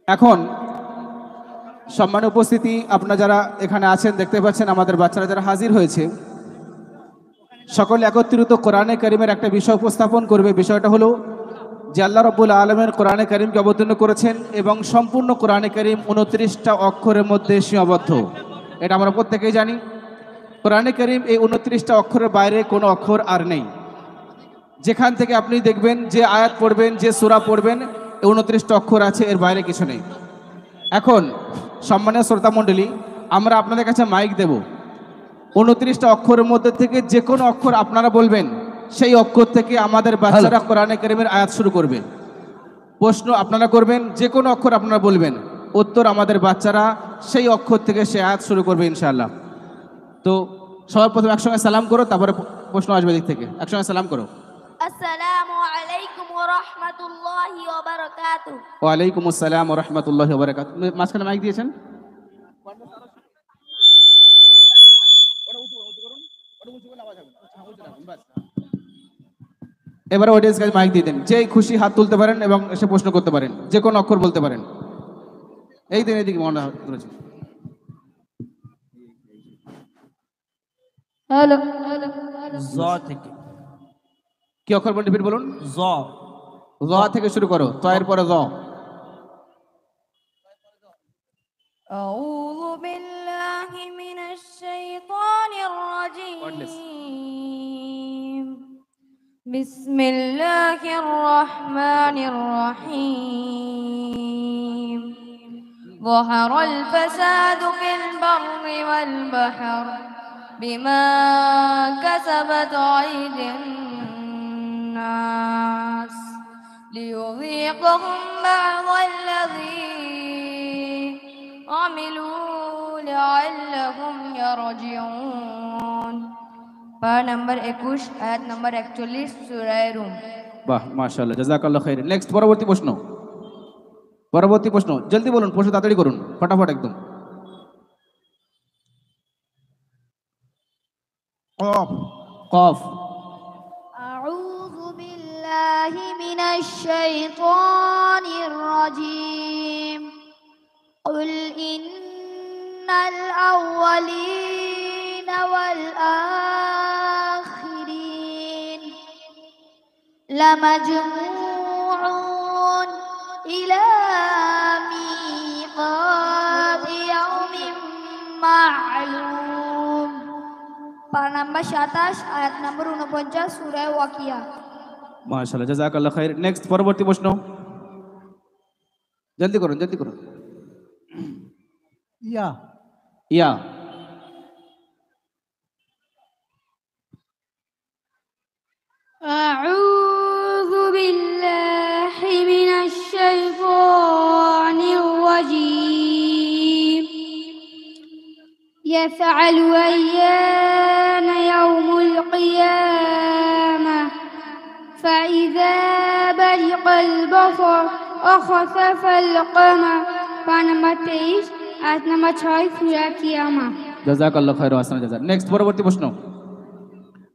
এখন সম্মানিত উপস্থিতি, আপনারা যারা এখানে আছেন দেখতে পাচ্ছেন আমাদের বাচ্চারা যারা হাজির হয়েছে, সকলে একত্রিত কোরআনে কারিমের একটা বিষয় উপস্থাপন করবে। বিষয়টা হলো যে আল্লাহ রাব্বুল আলামিন কোরআনে কারিমকে অবতীর্ণ করেছেন এবং সম্পূর্ণ কোরআনে কারিম 29টা অক্ষরের মধ্যে সীমাবদ্ধ। এটা আমরা প্রত্যেকেই জানি। কোরআনে কারিম এই 29টা অক্ষরের বাইরে কোনো অক্ষর আর নেই। যেখান থেকে আপনি দেখবেন যে আয়াত পড়বেন, যে সূরা পড়বেন, এই 29টা অক্ষর আছে, এর বাইরে কিছু নেই। এখন সম্মানীয় শ্রোতা মণ্ডলী, আমরা আপনাদের কাছে মাইক দেব। 29টা অক্ষরের মধ্যে থেকে যে কোনো অক্ষর আপনারা বলবেন, সেই অক্ষর থেকে আমাদের বাচ্চারা কোরআনে কারিমের আয়াত শুরু করবে। প্রশ্ন আপনারা করবেন, যে কোনো অক্ষর আপনারা বলবেন, উত্তর আমাদের বাচ্চারা সেই অক্ষর থেকে সে আয়াত শুরু করবে ইনশাআল্লাহ। তো সবার প্রথমে একসঙ্গে সালাম করো, তারপরে প্রশ্ন আসবে দিক থেকে। একসঙ্গে সালাম করো। আসসালামু আলাইকুম ওয়া রাহমাতুল্লাহি ওয়া বারাকাতুহু। ওয়ালাইকুম আসসালাম ওয়া রাহমাতুল্লাহি ওয়া বারাকাতুহু। মাঝখানে মাইক দিয়েছেন। এবারে অডিয়েন্স কাছে মাইক দিয়ে দেন। যে খুশি হাত তুলতে পারেন এবং এসে প্রশ্ন করতে পারেন, যে কোনো অক্ষর বলতে পারেন। এই দিন এদিকে মনে ধরেছে। হ্যালো জ থেকে কি অক্ষর বলতে রিপিট বলুন। জ জ থেকে শুরু করো, তয়ের পরে জ। أعوذ بالله من الشيطان الرجيم. بسم الله الرحمن الرحيم. ظهر الفساد في البر والبحر بما كسبت أيدي الناس ليذيقهم بعض الذي عملوا لعلهم يرجعون. পারা নাম্বার 21, আয়াত নাম্বার 41, সূরা রুম। বাহ, মাশাআল্লাহ, জাযাকাল্লাহু খাইর। নেক্সট, পরবর্তী প্রশ্ন। পরবর্তী প্রশ্ন জলদি বলুন, প্রশ্ন তাড়াতাড়ি করুন, ফটাফট একদম। কফ। কফ। أعوذ بالله من الشيطان الرجيم. قل إن الأولين والآخرين لمجموعون إلى ميقات يوم معلوم. পারা নাম্বার 27, আয়াত নাম্বার 49, সূরা ওয়াকিয়া। মাশাআল্লাহ, জাযাকাল্লাহু খাইর। নেক্সট, পরবর্তী প্রশ্ন। জলদি করুন, জলদি করুন। ইয়া ইয়া। أعوذ بالله من الشيطان الرجيم. يسأل أيان يوم القيامة فإذا برق البصر وخسف القمر. পারা নাম্বার 23, আয়াত নাম্বার 6, সূরা কিয়ামা। জাযাকাল্লাহু খাইর ওয়া আহসানা জাযা। নেক্সট, পরবর্তী প্রশ্ন।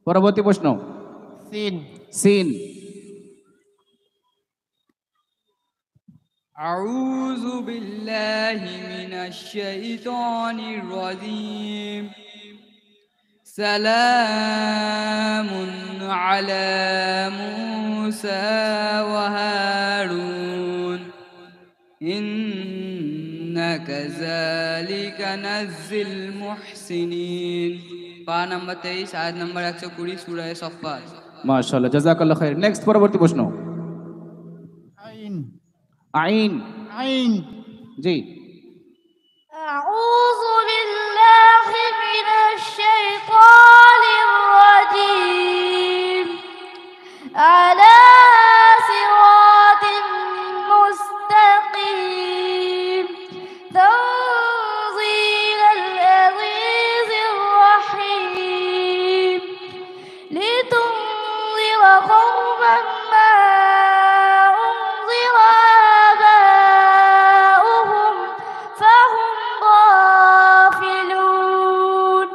পরবর্তী প্রশ্ন। সিন সিন। أعوذ بالله من الشيطان الرجيم. سلام على موسى وهارون إنا كذلك نجزي المحسنين. পারা নাম্বার 23, আয়াত নাম্বার 120, সূরা সফফাত। মাশাআল্লাহ, জাযাকাল্লাহু খাইর। নেক্সট, পরবর্তী প্রশ্ন। আইন আইন। আইন জি। أعوذ بالله من الشيطان الرجيم. على صراط مستقيم. تنزيل العزيز الرحيم. لتنذر قوما ما أنذر آباؤهم فهم غافلون.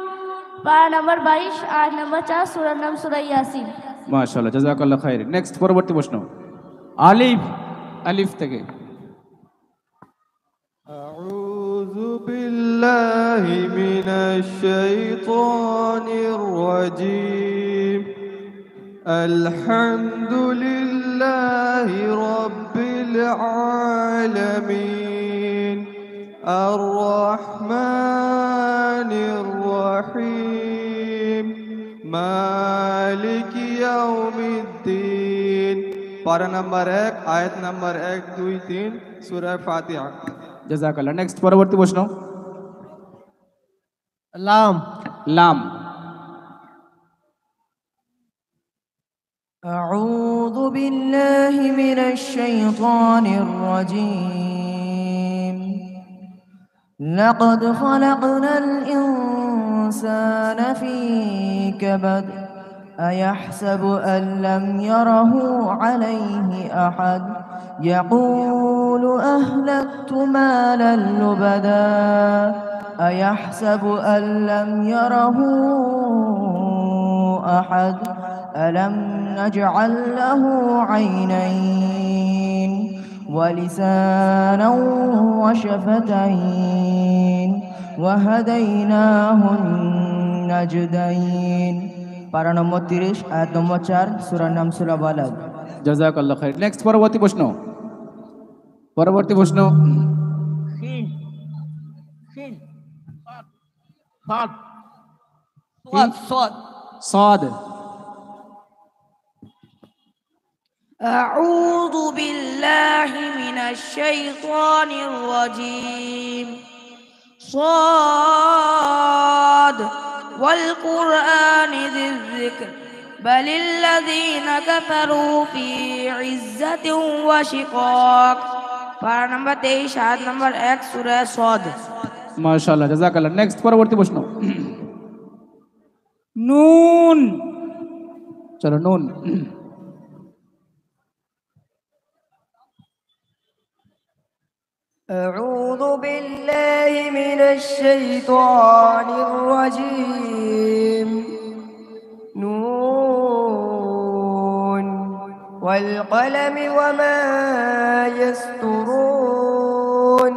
পারা নাম্বার 22, আয়াত নাম্বার 4, সূরার নাম সূরা ইয়াসিন। মাশাআল্লাহ, জাযাকাল্লাহু খাইর। নেক্সট, পরবর্তী প্রশ্ন। আলিফ আলিফ থেকে। بالله من الشيطان الرجيم الحمد لله رب العالمين الرحمن الرحيم مالك يوم الدين পারা নাম্বার 1 আয়াত নাম্বার 1 2 3 সূরা ফাতিহা জাযাকাল্লাহ নেক্সট পরবর্তী প্রশ্ন লাম লাম أعوذ بالله من الشيطان الرجيم لقد خلقنا الإنسان في كبد أيحسب أن لم يره عليه أحد يقول أهلكت مالا لبدا أيحسب أن لم يره أحد ألم نجعل له عينين ولسانا وشفتين وهديناه النجدين পারা নম্বর 30 আয়াত নম্বর 4 সূরা নাম সূরা বালাদ জাযাকাল্লাহ খাইর নেক্সট পরবর্তী প্রশ্ন শিন শিন সাদ সাদ صاد أعوذ بالله من الشيطان الرجيم صاد والقرآن ذي الذكر بل الذين كفروا في عزة وشقاق পারা নাম্বার 23 আয়াত নাম্বার 1 সূরা সাদ মাশাআল্লাহ জাযাকাল্লাহ নেক্সট পরবর্তী প্রশ্ন নুন চলো নুন أعوذ بالله من الشيطان الرجيم نون والقلم وما يسطرون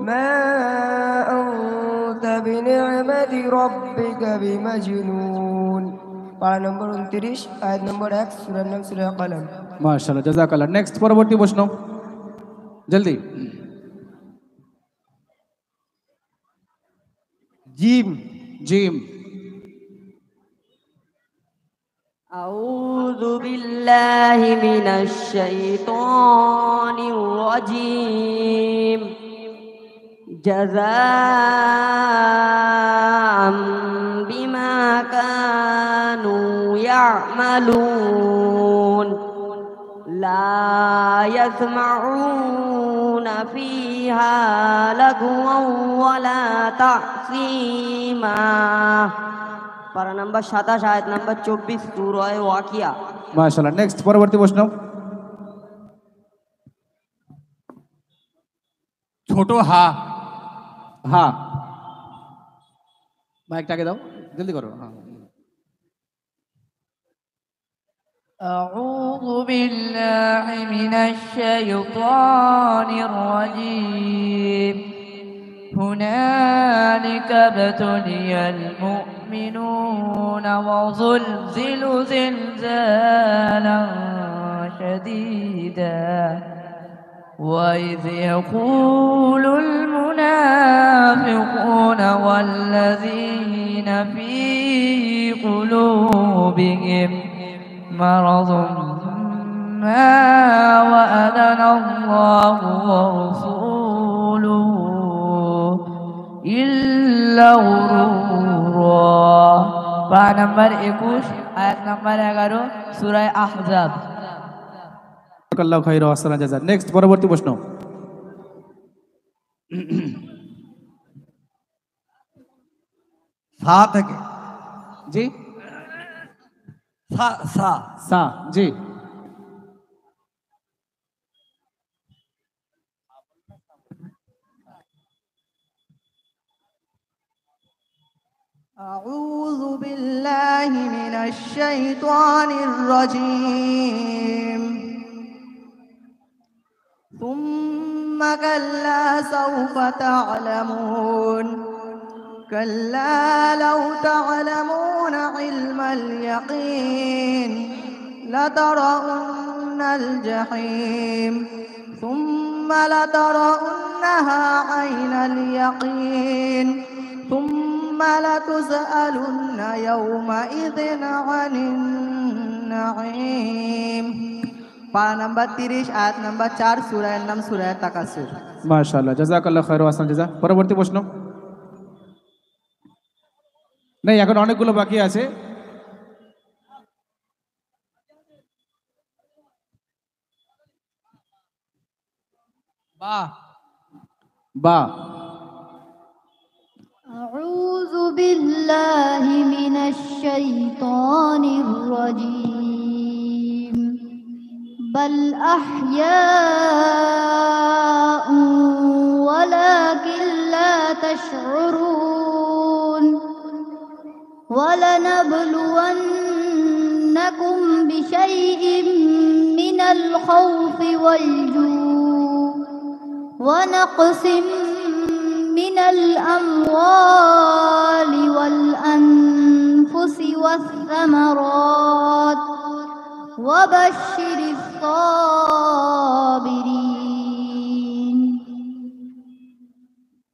ما أنت بنعمة ربك بمجنون পারা নম্বর 29 আয়াত নম্বর 1 সূরা নাম সূরা কলম মাশাআল্লাহ জাযাকাল্লাহ নেক্সট পরবর্তী প্রশ্ন জলদি জিম জিম أعوذ بالله من الشيطان الرجيم جزاء بما كانوا يعملون لا يسمعون فيها لغوا ولا تأثيما পারা নাম্বার 27 আয়াত নাম্বার 24 সূরা ওয়াকিয়া মাশাআল্লাহ নেক্সট পরবর্তী প্রশ্ন ছোট হা হ্যাঁ মাইকটাকে দাও জলদি করো হ্যাঁ أعوذ بالله من الشيطان الرجيم هنالك ابتلي المؤمنون وزلزلوا زلزالا شديدا وإذ يقول المنافقون والذين في قلوبهم مرض ما وأذنا الله ورسوله إلا غرورا পারা নাম্বার 21 আয়াত নাম্বার 11 সূরা আহজাব জাযাকাল্লাহু খাইরা ওয়াসাল্লাম জাযা নেক্সট পরবর্তী প্রশ্ন সা থেকে জি সা সা সা জি أعوذ بالله من الشيطان الرجيم ثم كلا سوف تعلمون كلا لو تعلمون علم اليقين لترون الجحيم ثم لترونها عين اليقين ثم لتسألن يومئذ عن النعيم পারা নাম্বার 30 আয়াত নাম্বার 4 সূরার নাম সূরা তাকাসুর। মাশাআল্লাহ, জাযাকাল্লাহ খায়র ওয়া আহসান জাযা। পরবর্তী প্রশ্ন। নেই, এখন অনেকগুলো বাকি আছে। বা বা أعوذ بالله من الشيطان الرجيم بل أحياء ولكن لا تشعرون ولنبلونكم بشيء من الخوف والجوع ونقص من الأموال والأنفس والثمرات وبشر الصابرين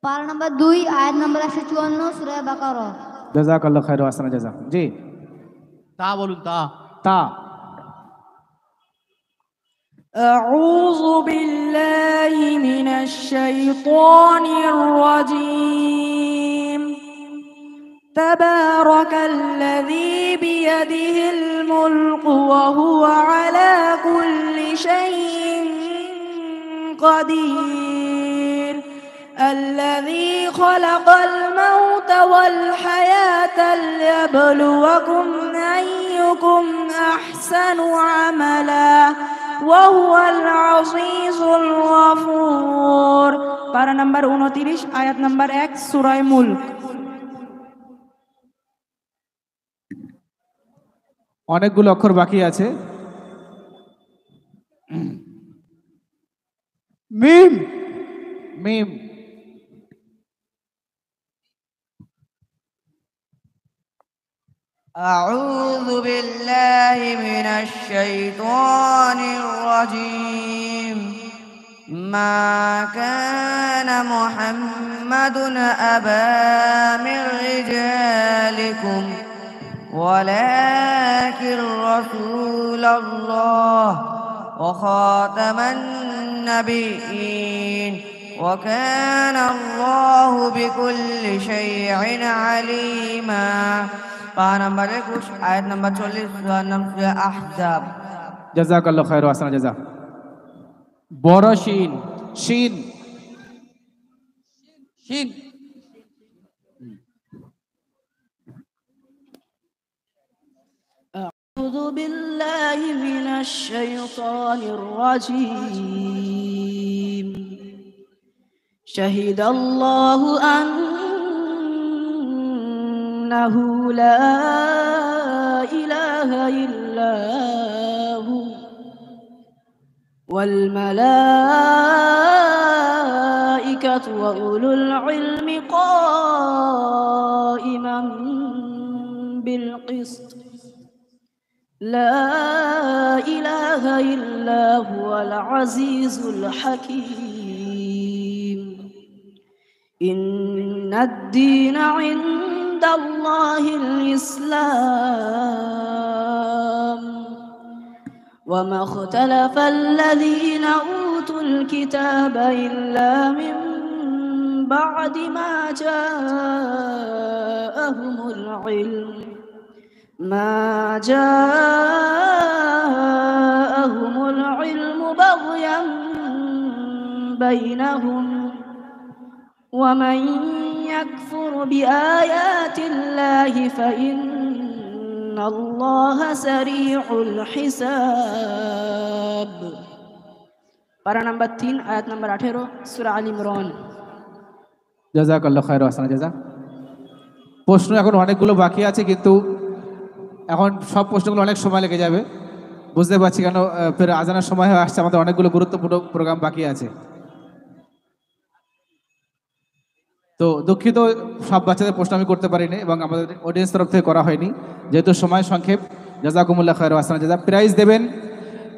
পারা নাম্বার 2 আয়াত নাম্বার 154 সূরা বাকারা। জাযাকাল্লাহ খায়র ওয়া আহসান জাযা। জি, তা বলুন, তা তা أعوذ بالله من الشيطان الرجيم تبارك الذي بيده الملك وهو على كل شيء قدير الذي خلق الموت والحياة ليبلوكم أيكم أحسن عملا وهو العزيز الغفور পারা নাম্বার 29 আয়াত নাম্বার 1 সূরা মুলক। অনেকগুলো অক্ষর বাকি আছে। মিম, মিম, أعوذ بالله من الشيطان الرجيم ما كان محمد أبا من رجالكم ولكن رسول الله وخاتم النبيين وكان الله بكل شيء عليما পারা নাম্বার 21 আয়াত নাম্বার 40 সূরা নাম সূরা আহজাব। জাযাকাল্লাহ খায়র ওয়া আহসান জাযা। বড় শিন, শিন, শিন أعوذ بالله من الشيطان الرجيم شهد الله أنه لا إله إلا هو والملائكة وأولو العلم قائما بالقسط لا إله إلا هو العزيز الحكيم إن الدين عند الله الإسلام وما اختلف الذين أوتوا الكتاب إلا من بعد ما جاءهم العلم بغيا بينهم ومن يكفر بآيات الله فإن الله سريع الحساب পারা নাম্বার 3 আয়াত নাম্বার 18 সূরা আল ইমরান। জাযাকাল্লাহ খায়র ওয়া আহসান জাযা। প্রশ্ন এখন অনেকগুলো বাকি আছে, কিন্তু এখন সব প্রশ্নগুলো অনেক সময় লেগে যাবে, বুঝতে পারছি, কেন ফের আজানের সময় হয়ে আসছে, আমাদের অনেকগুলো গুরুত্বপূর্ণ প্রোগ্রাম বাকি আছে। তো দুঃখিত, সব বাচ্চাদের প্রশ্ন আমি করতে পারিনি এবং আমাদের অডিয়েন্স তরফ থেকে করা হয়নি, যেহেতু সময় সংক্ষেপ। জাজাকুমুল্লাহ খায়র হাসান জাযা। প্রাইজ দেবেন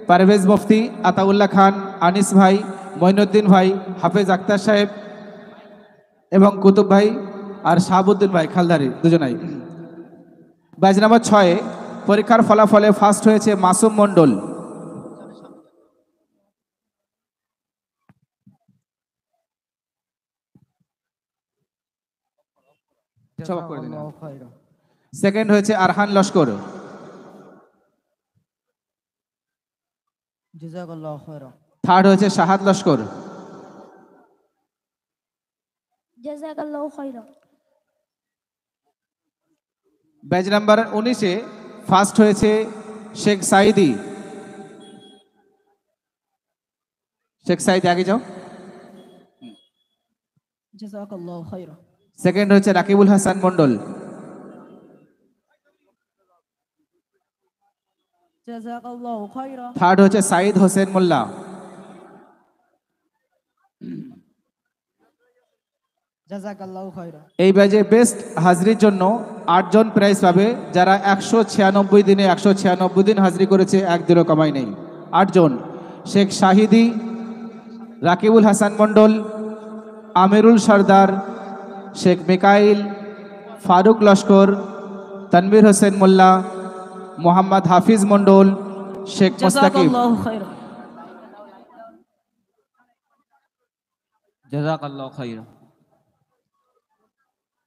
পারভেজ মুফতি, আতাউল্লাহ খান, আনিস ভাই, মঈনুদ্দিন ভাই, হাফেজ আক্তার সাহেব এবং কুতুব ভাই আর শাহাবুদ্দিন ভাই খালদারি দুজনাই। ব্যাচ নাম্বার 6 পরীক্ষার ফলাফলে ফার্স্ট হয়েছে মাসুম মণ্ডল। সেকেন্ড হয়েছে আরহান লস্কর। থার্ড হয়েছে শাহাদ লস্কর। জাযাকাল্লাহু খাইরা। ব্যাচ নাম্বার 19 ফার্স্ট হয়েছে শেখ সাইদি। শেখ সাইদি আগে যাও। জাযাকাল্লাহু খাইরা। সেকেন্ড হচ্ছে রাকিবুল হাসান মণ্ডল। জাযাকাল্লাহু খাইরা। থার্ড হচ্ছে সাইদ হোসেন মোল্লা। জাযাকাল্লাহু খাইরা। এই ব্যাচে বেস্ট হাজরির জন্য 8 জন প্রাইজ পাবে, যারা 196 দিনে 196 দিন হাজরি করেছে, একদিনও কমাই নেই। 8 জন: শেখ শাহিদি, রাকিবুল হাসান মণ্ডল, আমিরুল সরদার, শেখ মিকাইল, ফারুক লস্কর, তানভীর হোসেন মোল্লা, মোহাম্মদ হাফিজ মণ্ডল, শেখ মুস্তাকিব। জাযাকাল্লাহু খাইরা। জাযাকাল্লাহু খাইরা।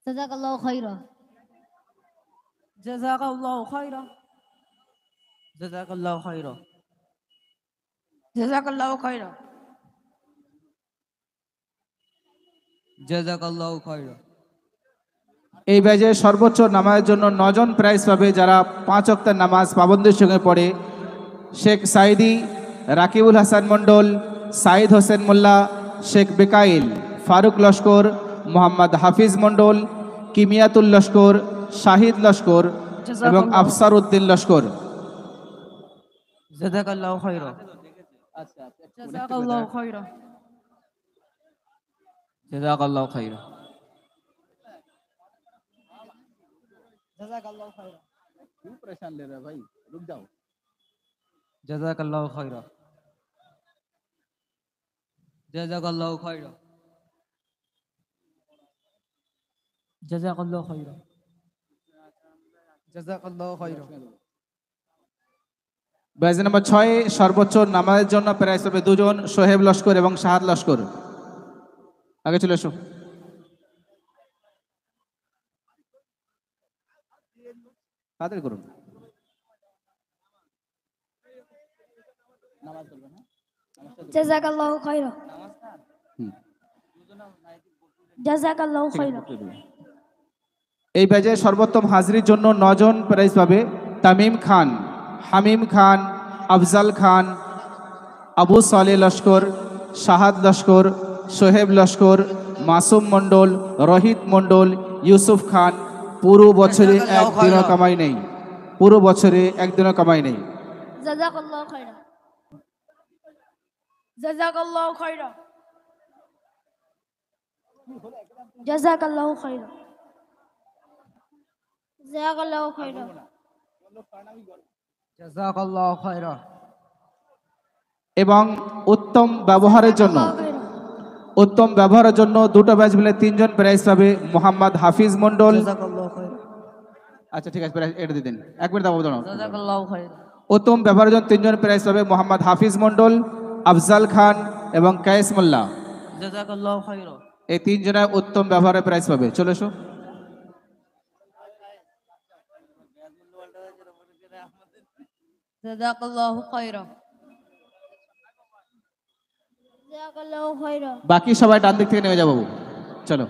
জাযাকাল্লাহু খাইরা। জাযাকাল্লাহু খাইরা। জাযাকাল্লাহু খাইরা। জাযাকাল্লাহু খাইরা। জাযাকাল্লাহু খায়রা। এই ব্যাচে সর্বোচ্চ নামাজের জন্য 9 জন প্রাইজ পাবে, যারা 5 ওয়াক্তের নামাজ পাবন্দির সঙ্গে পড়ে: শেখ সাইদি, রাকিবুল হাসান মণ্ডল, সাইদ হোসেন মোল্লা, শেখ বেকাইল, ফারুক লস্কর, মোহাম্মদ হাফিজ মণ্ডল, কিমিয়াতুল লস্কর, শাহিদ লস্কর এবং আফসার উদ্দিন লস্কর। জাযাকাল্লাহু খাইরা। জাযাকাল্লাহু খাইরা। জাযাকাল্লাহু খাইরা। জাযাকাল্লাহু খাইরা। জাযাকাল্লাহু খাইরা। জাযাকাল্লাহু খায়রা। জাযাকাল্লাহু খাইরা। জাযাকাল্লাহু খাইরা। ব্যাচ নাম্বার 6 সর্বোচ্চ নামাজের জন্য প্রাইজ পাবে 2 জন: সোহেব লস্কর এবং শাহাদ লস্কর। আগে চলে এসো। তাড়াতাড়ি করুন। জাযাকাল্লাহু খাইরা। জাযাকাল্লাহু খাইরা। এই ব্যাচে সর্বোত্তম হাজরির জন্য 9 জন প্রাইজ পাবে: তামিম খান, হামিম খান, আফজাল খান, আবু সালে লস্কর, শাহাদ লস্কর, সোহেব লস্কর, মাসুম মণ্ডল, রোহিত মণ্ডল, ইউসুফ খান। পুরো বছরে একদিনও কামাই নেই। পুরো বছরে একদিনও কামাই নেই। জাযাকাল্লাহু খাইরা। জাযাকাল্লাহু খাইরা। জাযাকাল্লাহু খাইরা। জাযাকাল্লাহু খাইরা। জাযাকাল্লাহু খাইরা। এবং উত্তম ব্যবহারের জন্য দুটো ব্যাচ মিলে 3 জন প্রাইজ পাবে: মোহাম্মদ হাফিজ মণ্ডল। জাযাকাল্লাহু খাইরা। আচ্ছা ঠিক আছে, প্রাইজ এটা দিয়ে দিন। 1 মিনিট দাও। জাযাকাল্লাহু খাইরা। উত্তম ব্যবহারের জন্য 3 জন প্রাইজ পাবে: মোহাম্মদ হাফিজ মণ্ডল, আফজাল খান এবং কায়েস মোল্লা। জাযাকাল্লাহু খাইরা। এই 3 জনের উত্তম ব্যবহারের প্রাইজ পাবে। চলে এসো। জাযাকাল্লাহু খাইরা। জাযাকাল্লাহু খাইরা। বাকি সবাই ডান দিক থেকে নেমে যাবো। চলো।